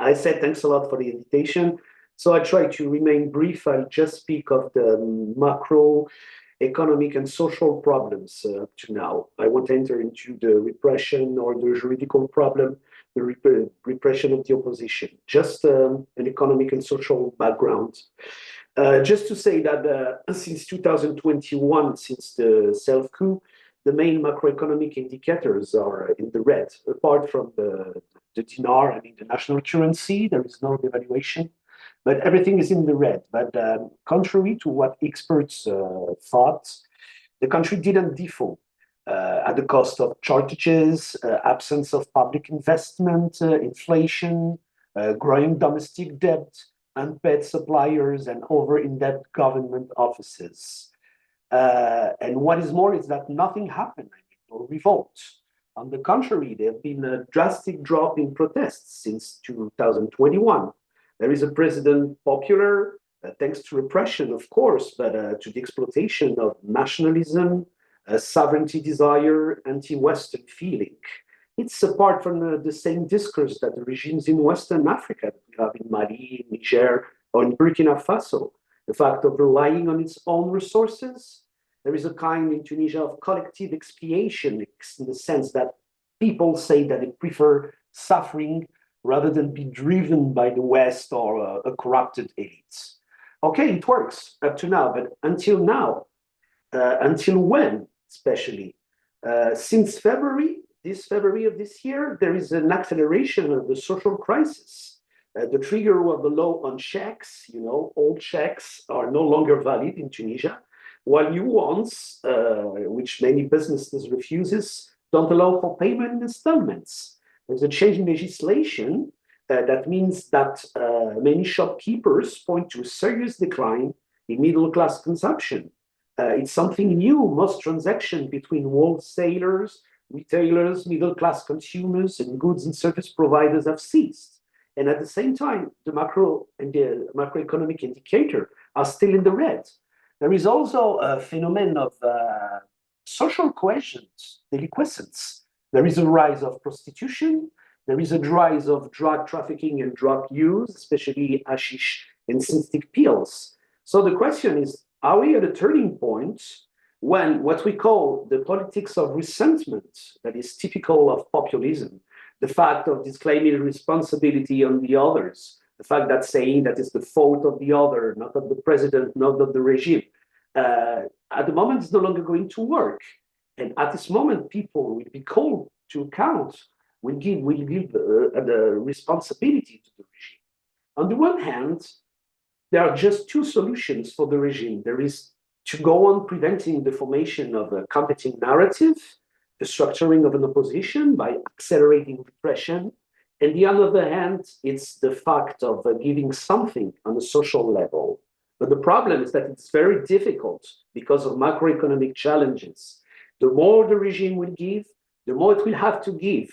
I said thanks a lot for the invitation. So I try to remain brief. I'll just speak of the macro economic and social problems up to now. I won't enter into the repression or the juridical problem, the repression of the opposition, just an economic and social background. Just to say that since 2021, since the self-coup, the main macroeconomic indicators are in the red, apart from the dinar, I mean the national currency, there is no devaluation, but everything is in the red. But contrary to what experts thought, the country didn't default at the cost of shortages, absence of public investment, inflation, growing domestic debt, unpaid suppliers, and over-indebted government offices. And what is more is that nothing happened, or revolt. On the contrary, there have been a drastic drop in protests since 2021. There is a president popular, thanks to repression, of course, but to the exploitation of nationalism, sovereignty desire, anti-Western feeling. It's apart from the same discourse that the regimes in Western Africa, we have in Mali, in Niger, or in Burkina Faso, the fact of relying on its own resources. There is a kind in Tunisia of collective expiation in the sense that people say that they prefer suffering rather than be driven by the West or a corrupted elite. Okay, it works up to now, but until now, until when, especially? Since February, this February of this year, there is an acceleration of the social crisis. The trigger of the law on checks, old checks are no longer valid in Tunisia, while new ones, which many businesses refuses, don't allow for payment in installments. There's a change in legislation that means that many shopkeepers point to a serious decline in middle-class consumption. It's something new. Most transactions between wholesalers, retailers, middle-class consumers, and goods and service providers have ceased. And at the same time, the macro and the macroeconomic indicator are still in the red. There is also a phenomenon of social cohesion, delinquescence. There is a rise of prostitution. There is a rise of drug trafficking and drug use, especially hashish and synthetic pills. So the question is, are we at a turning point when what we call the politics of resentment, that is typical of populism, the fact of disclaiming responsibility on the others, the fact that saying that it's the fault of the other, not of the president, not of the regime, at the moment is no longer going to work. And at this moment, people will be called to account, will give the responsibility to the regime. On the one hand, there are just two solutions for the regime. There is to go on preventing the formation of a competing narrative, the structuring of an opposition by accelerating repression. And the other hand, it's the fact of giving something on a social level. But the problem is that it's very difficult because of macroeconomic challenges. The more the regime will give, the more it will have to give.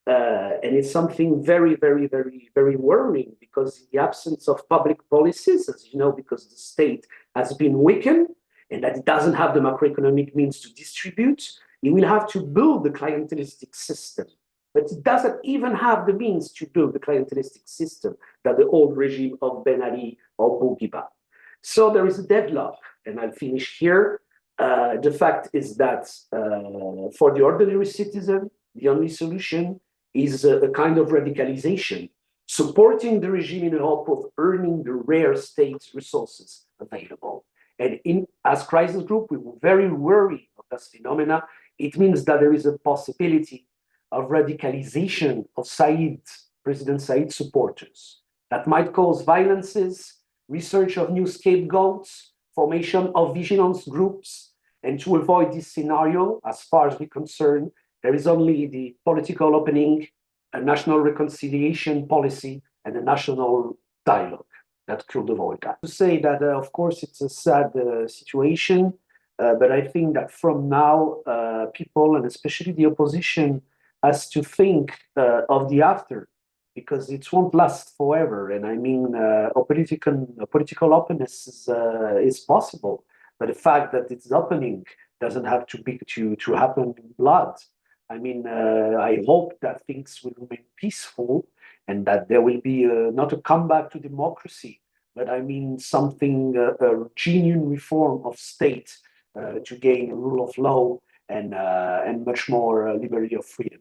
And it's something very, very, very, very worrying because in the absence of public policies, as you know, because the state has been weakened and that it doesn't have the macroeconomic means to distribute, it will have to build the clientelistic system. But it doesn't even have the means to build the clientelistic system that the old regime of Ben Ali or Bourguiba. So there is a deadlock, and I'll finish here. The fact is that for the ordinary citizen, the only solution is a kind of radicalization, supporting the regime in the hope of earning the rare state resources available. And as crisis group, we were very worried of this phenomena. It means that there is a possibility of radicalization of President Said supporters that might cause violences, research of new scapegoats, formation of vigilance groups. And to avoid this scenario, as far as we're concerned, there is only the political opening, a national reconciliation policy, and a national dialogue that could avoid that. To say that, of course, it's a sad situation, but I think that from now, people, and especially the opposition, has to think of the after, because it won't last forever. And I mean, a political openness is possible, but the fact that it's opening doesn't have to happen in blood. I mean, I hope that things will remain peaceful and that there will be not a comeback to democracy, but I mean something, a genuine reform of state to gain rule of law and much more liberty of freedom.